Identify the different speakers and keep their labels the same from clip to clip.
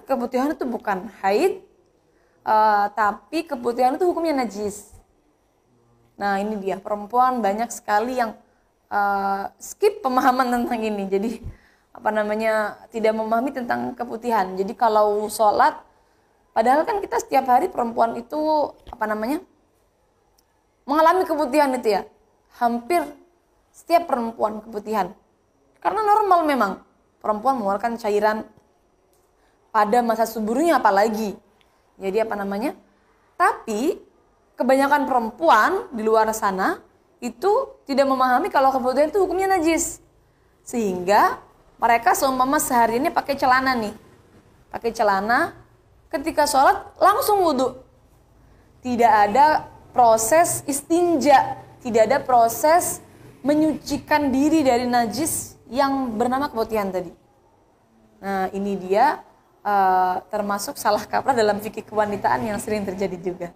Speaker 1: keputihan itu bukan haid, tapi keputihan itu hukumnya najis. Nah ini dia, perempuan banyak sekali yang skip pemahaman tentang ini. Jadi tidak memahami tentang keputihan. Jadi kalau sholat, padahal kan kita setiap hari perempuan itu mengalami keputihan itu ya. Hampir setiap perempuan keputihan. Karena normal memang perempuan mengeluarkan cairan pada masa suburnya apalagi. Jadi tapi kebanyakan perempuan di luar sana itu tidak memahami kalau keputihan itu hukumnya najis. Sehingga mereka seumpama sehari ini pakai celana nih. Pakai celana, ketika sholat langsung wudhu. Tidak ada proses istinja, tidak ada proses menyucikan diri dari najis yang bernama keputihan tadi. Nah ini dia termasuk salah kaprah dalam fikih kewanitaan yang sering terjadi juga.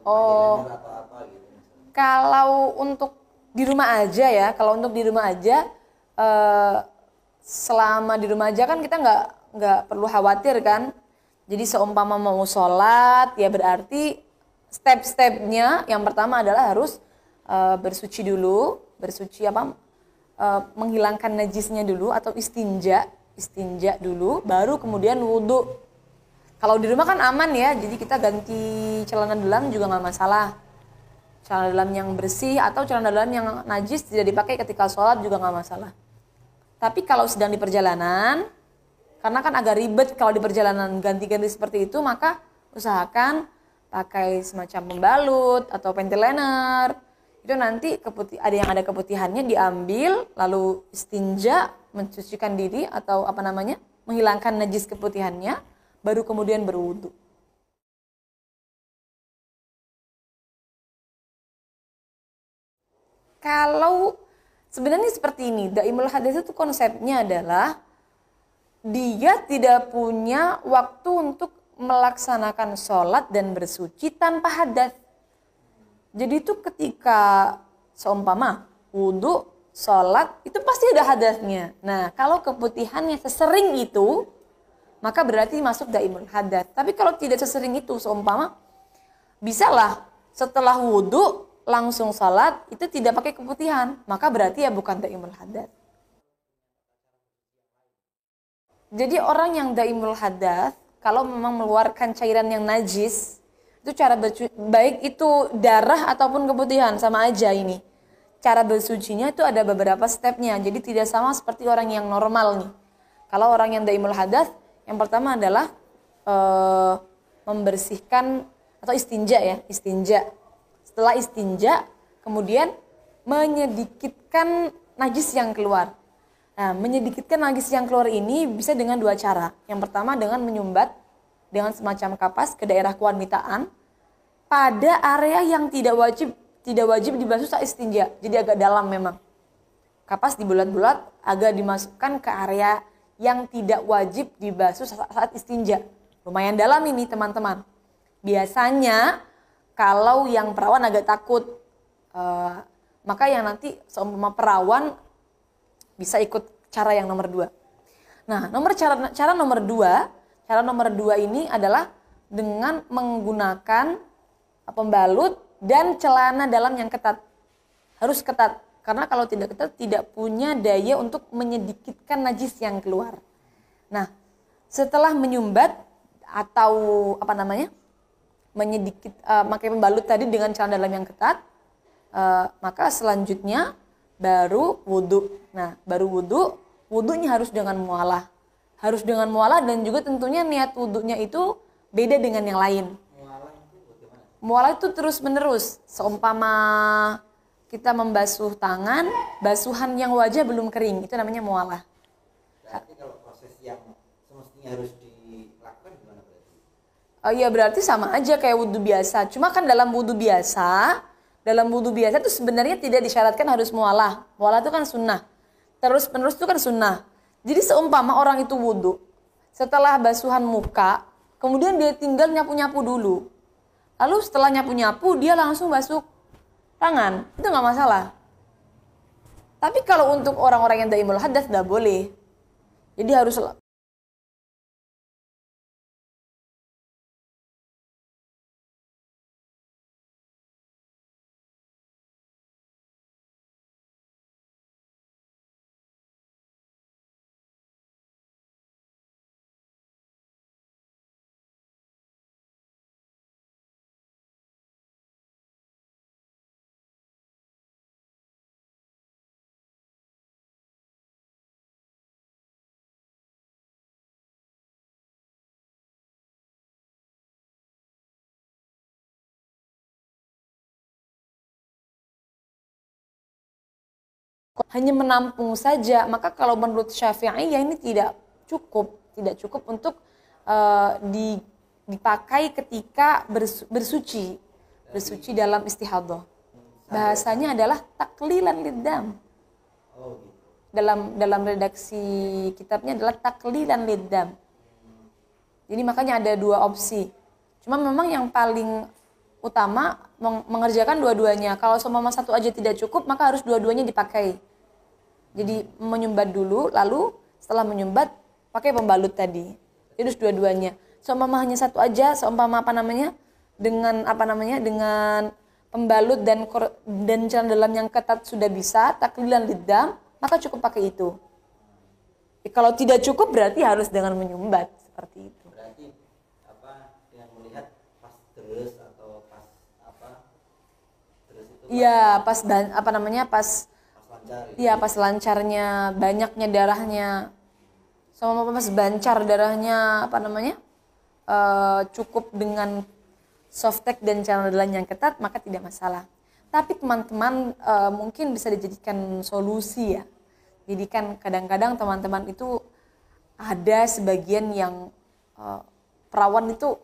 Speaker 1: Oh, kalau untuk di rumah aja ya, selama di rumah aja kan kita nggak perlu khawatir kan. Jadi seumpama mau sholat ya berarti step-stepnya yang pertama adalah harus bersuci dulu, menghilangkan najisnya dulu atau istinja dulu, baru kemudian wudhu. Kalau di rumah kan aman ya, jadi kita ganti celana dalam juga nggak masalah. Celana dalam yang bersih atau celana dalam yang najis tidak dipakai ketika sholat juga nggak masalah. Tapi kalau sedang di perjalanan, karena kan agak ribet kalau di perjalanan ganti-ganti seperti itu, maka usahakan pakai semacam pembalut atau panty liner. Itu nanti ada keputihannya diambil, lalu istinja, mencucikan diri atau menghilangkan najis keputihannya, baru kemudian berwudu. Kalau sebenarnya seperti ini, daimul hadas itu konsepnya adalah dia tidak punya waktu untuk melaksanakan sholat dan bersuci tanpa hadas. Jadi itu ketika seumpama wudu, sholat, itu pasti ada hadasnya. Nah kalau keputihannya sesering itu, maka berarti masuk daimul hadas. Tapi kalau tidak sesering itu, seumpama bisalah setelah wudu langsung salat itu tidak pakai keputihan, maka berarti ya bukan daimul hadas. Jadi orang yang daimul hadas kalau memang mengeluarkan cairan yang najis, itu cara baik itu darah ataupun keputihan sama aja ini. Cara bersucinya itu ada beberapa stepnya. Jadi tidak sama seperti orang yang normal nih. Kalau orang yang daimul hadas, yang pertama adalah membersihkan atau istinja. Setelah istinja, kemudian menyedikitkan najis yang keluar. Nah, menyedikitkan najis yang keluar ini bisa dengan dua cara. Yang pertama dengan menyumbat dengan semacam kapas ke daerah kewanitaan pada area yang tidak wajib dibasuh saat istinja. Jadi agak dalam memang. Kapas dibulat-bulat agak dimasukkan ke area yang tidak wajib dibasuh saat istinja. Lumayan dalam ini teman-teman. Biasanya kalau yang perawan agak takut, maka yang nanti seumpama perawan bisa ikut cara yang nomor 2. Nah, cara nomor 2 ini adalah dengan menggunakan pembalut dan celana dalam yang ketat. Harus ketat, karena kalau tidak ketat tidak punya daya untuk menyedikitkan najis yang keluar. Nah, setelah menyumbat atau pakai pembalut tadi dengan celana dalam yang ketat, maka selanjutnya baru wudu. Nah, baru wudunya harus dengan mualah. Dan juga tentunya niat wudunya itu beda dengan yang lain. Mualah itu terus menerus. Seumpama kita membasuh tangan, basuhan yang wajah belum kering, itu namanya mualah.
Speaker 2: Berarti kalau proses yang semestinya harus dilakukan gimana berarti?
Speaker 1: Iya berarti sama aja kayak wudu biasa. Cuma kan dalam wudu biasa itu sebenarnya tidak disyaratkan harus mualah. Mualah itu kan sunnah. Terus penerus itu kan sunnah. Jadi seumpama orang itu wudu, setelah basuhan muka, kemudian dia tinggal nyapu-nyapu dulu. lalu setelah nyapu-nyapu dia langsung basuh tangan, itu nggak masalah. Tapi kalau untuk orang-orang yang daimul hadas nggak boleh. Jadi harus hanya menampung saja, maka kalau menurut Syafi'i ya ini tidak cukup untuk dipakai ketika bersuci dalam istihadhah. Bahasanya adalah taklilan liddam.
Speaker 2: Oh gitu.
Speaker 1: Dalam redaksi kitabnya adalah taklilan liddam. Jadi makanya ada dua opsi. Cuma memang yang paling utama mengerjakan dua-duanya. Kalau seumpama satu aja tidak cukup, maka harus dua-duanya dipakai. Jadi menyumbat dulu, lalu setelah menyumbat pakai pembalut tadi. Jadi harus dua-duanya. Seumpama hanya satu aja, seumpama dengan pembalut dan celana dalam yang ketat sudah bisa, taklilan liddam, maka cukup pakai itu. Kalau tidak cukup berarti harus dengan menyumbat seperti itu.
Speaker 2: Berarti dengan melihat pas terus atau pas terus itu.
Speaker 1: Iya, pas
Speaker 2: lancar.
Speaker 1: Iya, pas lancarnya, banyaknya darahnya. Sama pas bancar darahnya, cukup dengan softtek dan celana dalam yang ketat, maka tidak masalah. Tapi teman-teman mungkin bisa dijadikan solusi ya. Jadi kan kadang-kadang teman-teman itu ada sebagian yang perawan itu,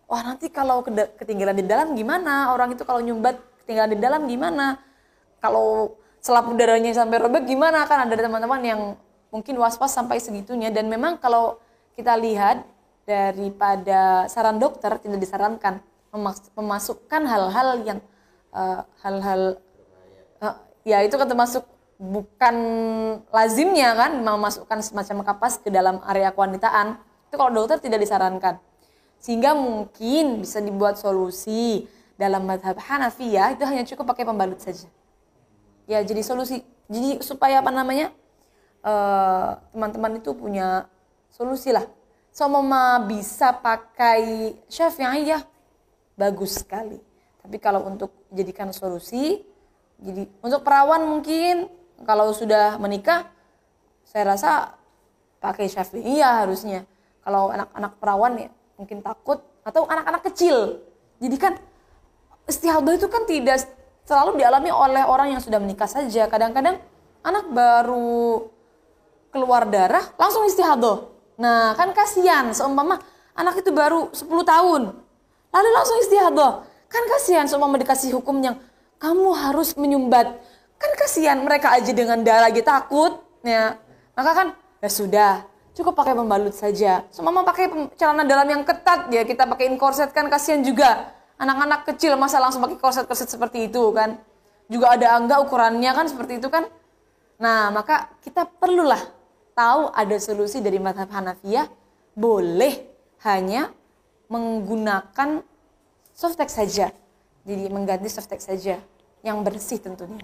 Speaker 1: wah nanti kalau ketinggalan di dalam gimana? Orang itu kalau nyumbat ketinggalan di dalam gimana? Kalau selap udaranya sampai robek gimana? Kan ada teman-teman yang mungkin was-was sampai segitunya. Dan memang kalau kita lihat daripada saran dokter tidak disarankan memasukkan hal-hal yang ya itu kan termasuk bukan lazimnya kan memasukkan semacam kapas ke dalam area kewanitaan. Itu kalau dokter tidak disarankan. Sehingga mungkin bisa dibuat solusi dalam mazhab Hanafiyah itu hanya cukup pakai pembalut saja. Ya jadi solusi. Jadi supaya teman-teman itu punya solusi lah. Seumpama bisa pakai Syafi'iyah bagus sekali. Tapi kalau untuk jadikan solusi, jadi untuk perawan mungkin kalau sudah menikah, saya rasa pakai Syafi'iyah harusnya. Kalau anak-anak perawan ya mungkin takut, atau anak-anak kecil. Jadi kan istihadhah itu kan tidak selalu dialami oleh orang yang sudah menikah saja. Kadang-kadang anak baru keluar darah langsung istihadhah. Nah kan kasihan, seumpama anak itu baru 10 tahun lalu langsung istihadhah. Kan kasihan seumpama dikasih hukum yang kamu harus menyumbat. Kan kasihan mereka aja dengan darah aja takut. Ya. Maka kan ya sudah, cukup pakai pembalut saja. Seumpama pakai celana dalam yang ketat ya kita pakaiin korset kan kasihan juga. Anak-anak kecil masa langsung pakai korset-korset seperti itu kan. Juga ada angga ukurannya kan seperti itu kan. Nah maka kita perlulah tahu ada solusi dari mazhab Hanafiyah. Boleh hanya menggunakan softtek saja. Jadi mengganti softtek saja. Yang bersih tentunya.